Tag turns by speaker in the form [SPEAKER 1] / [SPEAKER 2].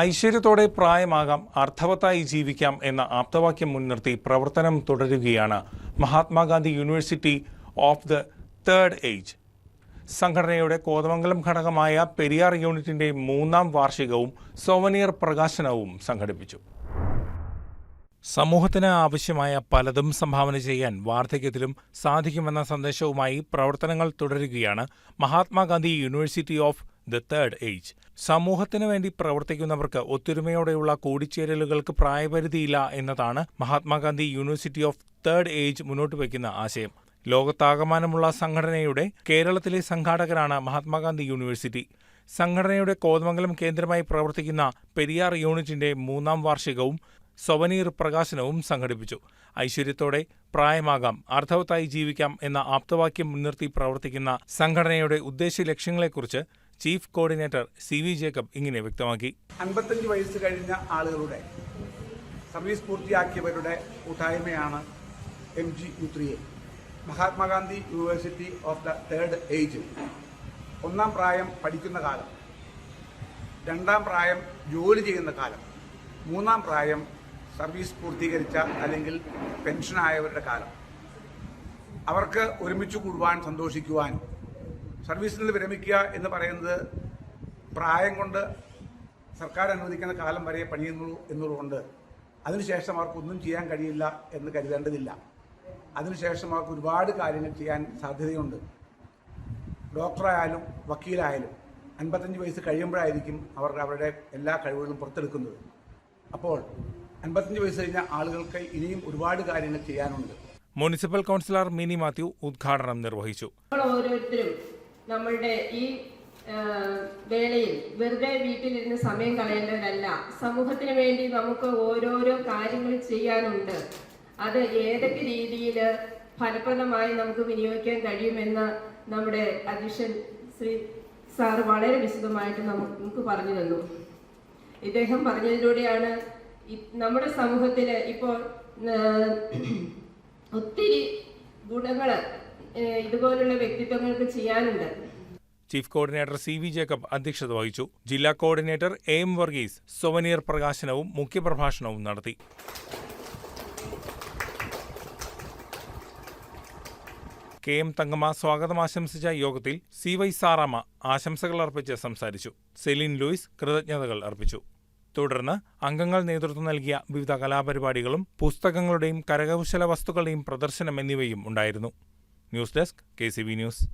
[SPEAKER 1] ഐശ്വര്യത്തോടെ പ്രായമാകാം, അർത്ഥവത്തായി ജീവിക്കാം എന്ന ആപ്തവാക്യം മുൻനിർത്തി പ്രവർത്തനം തുടരുകയാണ് Mahatma Gandhi university of the third age. സംഘടനയുടെ കോതമംഗലം ഘടകമായ പെരിയാർ യൂണിറ്റിന്റെ 3ാം വാർഷികവും സോവനിയർ പ്രകാശനവും സംഘടിപ്പിച്ചു. സമൂഹത്തിന് ആവശ്യമായ പലതും സംഭാവന ചെയ്യാൻ വാർദ്ധക്യത്തിലും സാധിക്കുമെന്ന സന്ദേശവുമായി പ്രവർത്തനങ്ങൾ തുടരുകയാണ് Mahatma Gandhi university of the third age. സമൂഹത്തിനു വേണ്ടി പ്രവർത്തിക്കുന്നവർക്ക് ഒത്തൊരുമയോടെയുള്ള കൂടിച്ചേരലുകൾക്ക് പ്രായപരിധിയില്ല എന്നതാണ് Mahatma Gandhi university of third age മുന്നോട്ട് വയ്ക്കുന്ന ആശയം. ലോകത്താകമാനമുള്ള സംഘടനയുടെ കേരളത്തിലെ സംഘാടകരാണ് മഹാത്മാഗാന്ധി യൂണിവേഴ്സിറ്റി. സംഘടനയുടെ കോതമംഗലം കേന്ദ്രമായി പ്രവർത്തിക്കുന്ന പെരിയാർ യൂണിറ്റിന്റെ 3ാം വാർഷികവും സൊവനീർ പ്രകാശനവും സംഘടിപ്പിച്ചു. ഐശ്വര്യത്തോടെ പ്രായമാകാം, അർത്ഥവത്തായി ജീവിക്കാം എന്ന ആപ്തവാക്യം മുൻനിർത്തി പ്രവർത്തിക്കുന്ന സംഘടനയുടെ ഉദ്ദേശ ലക്ഷ്യങ്ങളെക്കുറിച്ച് ചീഫ് കോർഡിനേറ്റർ CV ജേക്കബ് ഇങ്ങനെ വ്യക്തമാക്കി.
[SPEAKER 2] 55 വയസ്സ് കഴിഞ്ഞ ആളുകളുടെ സർവീസ് പൂർത്തിയാക്കിയവരുടെ കൂട്ടായ്മയാണ് MGU3A. Mahatma Gandhi university of the third age. 1ാം പ്രായം പഠിക്കുന്ന കാലം, 2ാം പ്രായം ജോലി ചെയ്യുന്ന കാലം, 3ാം പ്രായം സർവീസ് പൂർത്തീകരിച്ച അല്ലെങ്കിൽ പെൻഷനായവരുടെ കാലം. അവർക്ക് ഒരുമിച്ച് കൂടുവാൻ, സന്തോഷിക്കുവാനും. സർവീസിൽ നിന്ന് വിരമിക്കുക എന്ന് പറയുന്നത് പ്രായം കൊണ്ട് സർക്കാർ അനുവദിക്കുന്ന കാലം വരെ പണിയുന്നുള്ളൂ എന്നുള്ളതുകൊണ്ട് അതിനുശേഷം അവർക്കൊന്നും ചെയ്യാൻ കഴിയില്ല എന്ന് കരുതേണ്ടതില്ല. അതിനുശേഷം അവർക്ക് ഒരുപാട് കാര്യങ്ങൾ ചെയ്യാൻ സാധ്യതയുണ്ട്. ഡോക്ടറായാലും വക്കീലായാലും 55 വയസ്സ് കഴിയുമ്പോഴായിരിക്കും അവർ അവരുടെ എല്ലാ കഴിവുകളും പുറത്തെടുക്കുന്നത്. അപ്പോൾ 55 വയസ്സ് കഴിഞ്ഞ ആളുകൾക്ക് ഇനിയും ഒരുപാട് കാര്യങ്ങൾ ചെയ്യാനുണ്ട്.
[SPEAKER 1] മുനിസിപ്പൽ കൗൺസിലർ മിനി മാത്യു ഉദ്ഘാടനം നിർവഹിച്ചു.
[SPEAKER 3] ഓരോരുത്തരും നമ്മളുടെ ഈ വേളയിൽ വെറുതെ വീട്ടിലിരുന്ന് സമയം കളയേണ്ടവരല്ല. സമൂഹത്തിന് വേണ്ടി നമുക്ക് ഓരോരോ കാര്യങ്ങൾ ചെയ്യാനുണ്ട്. അത് ഏതൊക്കെ രീതിയിൽ ഫലപ്രദമായി നമുക്ക് വിനിയോഗിക്കാൻ കഴിയുമെന്ന് നമ്മുടെ അധ്യക്ഷൻ ശ്രീ സാർ വളരെ വിശദമായിട്ട് നമുക്ക് പറഞ്ഞു തന്നു. ഇദ്ദേഹം പറഞ്ഞതിലൂടെയാണ് നമ്മുടെ സമൂഹത്തിൽ ഇപ്പോൾ ഒത്തിരി ഗുണങ്ങൾ ഇതുപോലുള്ള വ്യക്തിത്വങ്ങൾക്ക് ചെയ്യാനുണ്ട്.
[SPEAKER 1] ചീഫ് കോർഡിനേറ്റർ CV ജേക്കബ് അധ്യക്ഷത വഹിച്ചു. ജില്ലാ കോർഡിനേറ്റർ AM വർഗീസ് സൊവനീർ പ്രകാശനവും മുഖ്യപ്രഭാഷണവും നടത്തി. KM തങ്കമ്മ സ്വാഗതം ആശംസിച്ച യോഗത്തിൽ CY സാറാമ്മ ആശംസകൾ അർപ്പിച്ച് സംസാരിച്ചു. സെലിൻ ലൂയിസ് കൃതജ്ഞതകൾ അർപ്പിച്ചു. തുടർന്ന് അംഗങ്ങൾ നേതൃത്വം നൽകിയ വിവിധ കലാപരിപാടികളും പുസ്തകങ്ങളുടെയും കരകൗശല വസ്തുക്കളുടെയും പ്രദർശനം എന്നിവയും ഉണ്ടായിരുന്നു. News desk KCB news.